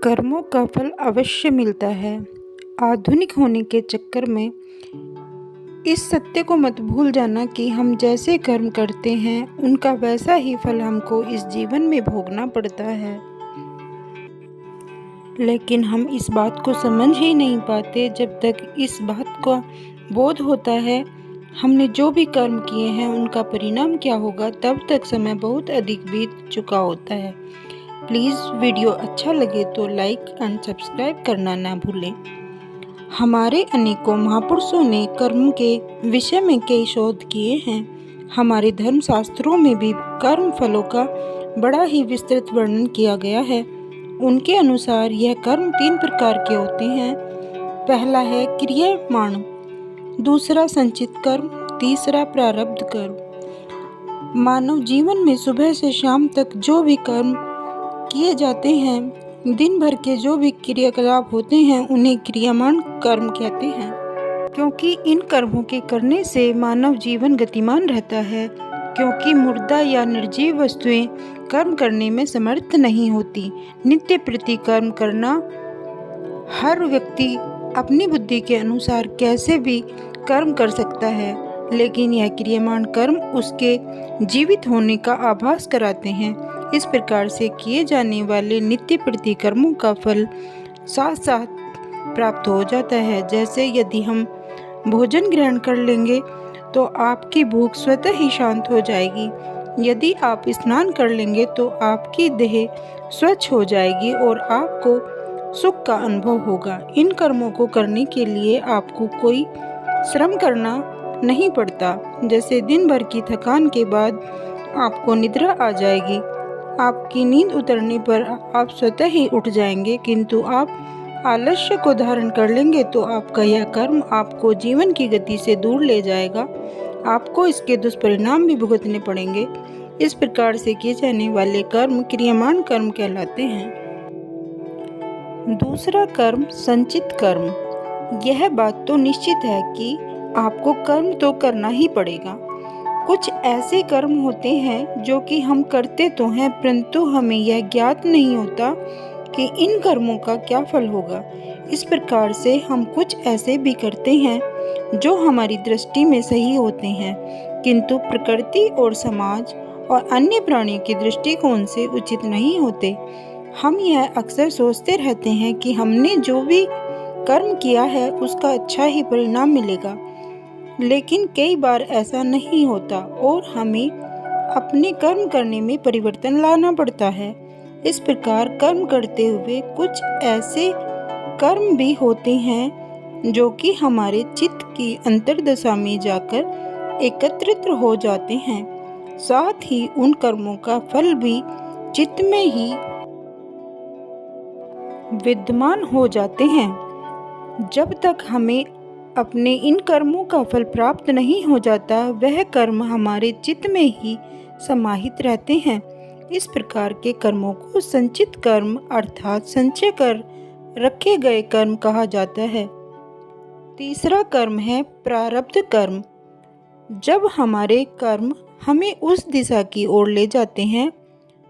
कर्मों का फल अवश्य मिलता है। आधुनिक होने के चक्कर में इस सत्य को मत भूल जाना कि हम जैसे कर्म करते हैं उनका वैसा ही फल हमको इस जीवन में भोगना पड़ता है। लेकिन हम इस बात को समझ ही नहीं पाते। जब तक इस बात का बोध होता है हमने जो भी कर्म किए हैं उनका परिणाम क्या होगा, तब तक समय बहुत अधिक बीत चुका होता है। प्लीज़ वीडियो अच्छा लगे तो लाइक एंड सब्सक्राइब करना ना भूलें। हमारे अनेकों महापुरुषों ने कर्म के विषय में कई शोध किए हैं। हमारे धर्मशास्त्रों में भी कर्म फलों का बड़ा ही विस्तृत वर्णन किया गया है। उनके अनुसार यह कर्म 3 प्रकार के होते हैं। पहला है क्रियमाण, दूसरा संचित कर्म, तीसरा प्रारब्ध कर्म। मानव जीवन में सुबह से शाम तक जो भी कर्म किए जाते हैं, दिन भर के जो भी क्रियाकलाप होते हैं उन्हें क्रियमाण कर्म कहते हैं। क्योंकि इन कर्मों के करने से मानव जीवन गतिमान रहता है। क्योंकि मुर्दा या निर्जीव वस्तुएं कर्म करने में समर्थ नहीं होती। नित्य प्रति कर्म करना हर व्यक्ति अपनी बुद्धि के अनुसार कैसे भी कर्म कर सकता है, लेकिन यह क्रियमाण कर्म उसके जीवित होने का आभास कराते हैं। इस प्रकार से किए जाने वाले नित्य प्रति कर्मों का फल साथ साथ प्राप्त हो जाता है। जैसे यदि हम भोजन ग्रहण कर लेंगे तो आपकी भूख स्वतः ही शांत हो जाएगी। यदि आप स्नान कर लेंगे तो आपकी देह स्वच्छ हो जाएगी और आपको सुख का अनुभव होगा। इन कर्मों को करने के लिए आपको कोई श्रम करना नहीं पड़ता। जैसे दिन भर की थकान के बाद आपको निद्रा आ जाएगी, आपकी नींद उतरने पर आप स्वतः ही उठ जाएंगे, किंतु आप आलस्य को धारण कर लेंगे तो आपका यह कर्म आपको जीवन की गति से दूर ले जाएगा। आपको इसके दुष्परिणाम भी भुगतने पड़ेंगे। इस प्रकार से किए जाने वाले कर्म क्रियमाण कर्म कहलाते हैं। दूसरा कर्म संचित कर्म। यह बात तो निश्चित है कि आपको कर्म तो करना ही पड़ेगा। कुछ ऐसे कर्म होते हैं जो कि हम करते तो हैं, परंतु हमें यह ज्ञात नहीं होता कि इन कर्मों का क्या फल होगा। इस प्रकार से हम कुछ ऐसे भी करते हैं जो हमारी दृष्टि में सही होते हैं, किंतु प्रकृति और समाज और अन्य प्राणियों के दृष्टिकोण से उचित नहीं होते। हम यह अक्सर सोचते रहते हैं कि हमने जो भी कर्म किया है उसका अच्छा ही परिणाम मिलेगा, लेकिन कई बार ऐसा नहीं होता और हमें अपने कर्म करने में परिवर्तन लाना पड़ता है। इस प्रकार कर्म करते हुए कुछ ऐसे कर्म भी होते हैं जो कि हमारे चित्त की अंतर्दशा में जाकर एकत्रित हो जाते हैं। साथ ही उन कर्मों का फल भी चित्त में ही विद्यमान हो जाते हैं। जब तक हमें अपने इन कर्मों का फल प्राप्त नहीं हो जाता, वह कर्म हमारे चित्त में ही समाहित रहते हैं। इस प्रकार के कर्मों को संचित कर्म अर्थात संचय कर रखे गए कर्म कहा जाता है। तीसरा कर्म है प्रारब्ध कर्म। जब हमारे कर्म हमें उस दिशा की ओर ले जाते हैं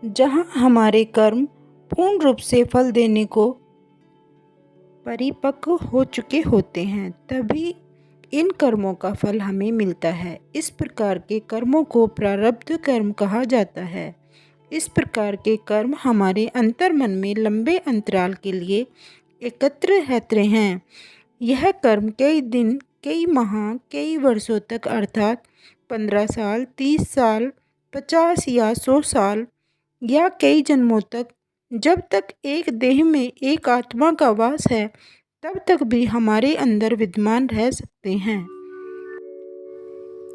जहां हमारे कर्म पूर्ण रूप से फल देने को परिपक्व हो चुके होते हैं, तभी इन कर्मों का फल हमें मिलता है। इस प्रकार के कर्मों को प्रारब्ध कर्म कहा जाता है। इस प्रकार के कर्म हमारे अंतर्मन में लंबे अंतराल के लिए एकत्र रहते हैं। यह कर्म कई दिन, कई माह, कई वर्षों तक अर्थात 15 साल, 30 साल, 50 या 100 साल या कई जन्मों तक, जब तक एक देह में एक आत्मा का वास है तब तक भी हमारे अंदर विद्यमान रह सकते हैं।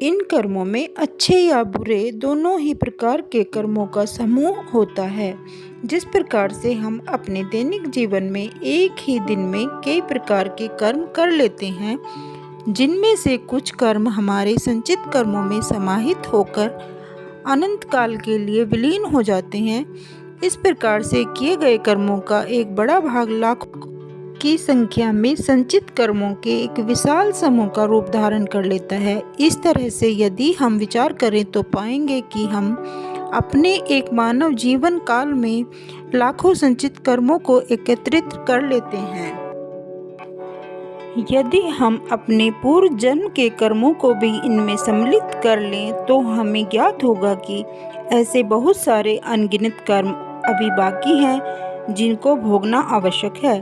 इन कर्मों में अच्छे या बुरे दोनों ही प्रकार के कर्मों का समूह होता है। जिस प्रकार से हम अपने दैनिक जीवन में एक ही दिन में कई प्रकार के कर्म कर लेते हैं, जिनमें से कुछ कर्म हमारे संचित कर्मों में समाहित होकर अनंत काल के लिए विलीन हो जाते हैं। इस प्रकार से किए गए कर्मों का एक बड़ा भाग लाखों की संख्या में संचित कर्मों के एक विशाल समूह का रूप धारण कर लेता है। इस तरह से यदि हम विचार करें तो पाएंगे कि हम अपने एक मानव जीवन काल में लाखों संचित कर्मों को एकत्रित कर लेते हैं। यदि हम अपने पूर्व जन्म के कर्मों को भी इनमें सम्मिलित कर लें तो हमें ज्ञात होगा कि ऐसे बहुत सारे अनगिनत कर्म अभी बाकी हैं जिनको भोगना आवश्यक है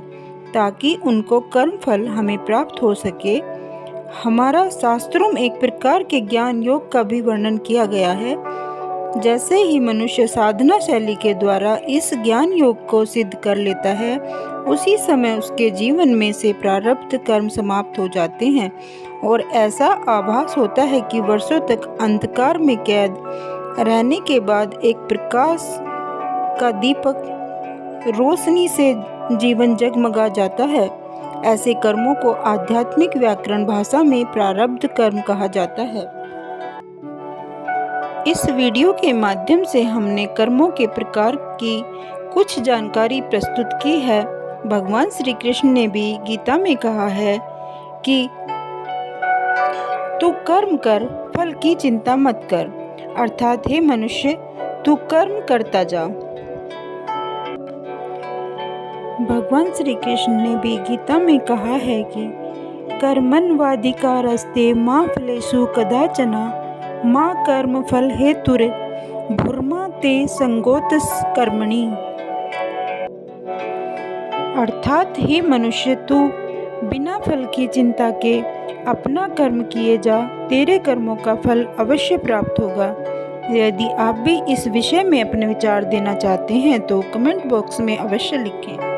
ताकि उनको कर्म फल हमें प्राप्त हो सके। हमारा शास्त्रों में एक प्रकार के ज्ञान योग का भी वर्णन किया गया है। जैसे ही मनुष्य साधना शैली के द्वारा इस ज्ञान योग को सिद्ध कर लेता है, उसी समय उसके जीवन में से प्रारब्ध कर्म समाप्त हो जाते हैं और ऐसा आभास होता है कि वर्षों तक अंधकार में कैद रहने के बाद एक प्रकाश का दीपक रोशनी से जीवन जगमगा जाता है। ऐसे कर्मों को आध्यात्मिक व्याकरण भाषा में प्रारब्ध कर्म कहा जाता है। इस वीडियो के माध्यम से हमने कर्मों के प्रकार की कुछ जानकारी प्रस्तुत की है। भगवान श्री कृष्ण ने भी गीता में कहा है कि तू कर्म कर, फल की चिंता मत कर। अर्थात हे मनुष्य, तू कर्म करता जा। भगवान श्री कृष्ण ने भी गीता में कहा है कि कर्मण्यवाधिकारस्ते मा फलेषु कदाचन मा कर्म फल हेतुर भूर्मा ते संगोतस कर्मणि। अर्थात हे मनुष्य, तू बिना फल की चिंता के अपना कर्म किए जा, तेरे कर्मों का फल अवश्य प्राप्त होगा। यदि आप भी इस विषय में अपने विचार देना चाहते हैं तो कमेंट बॉक्स में अवश्य लिखें।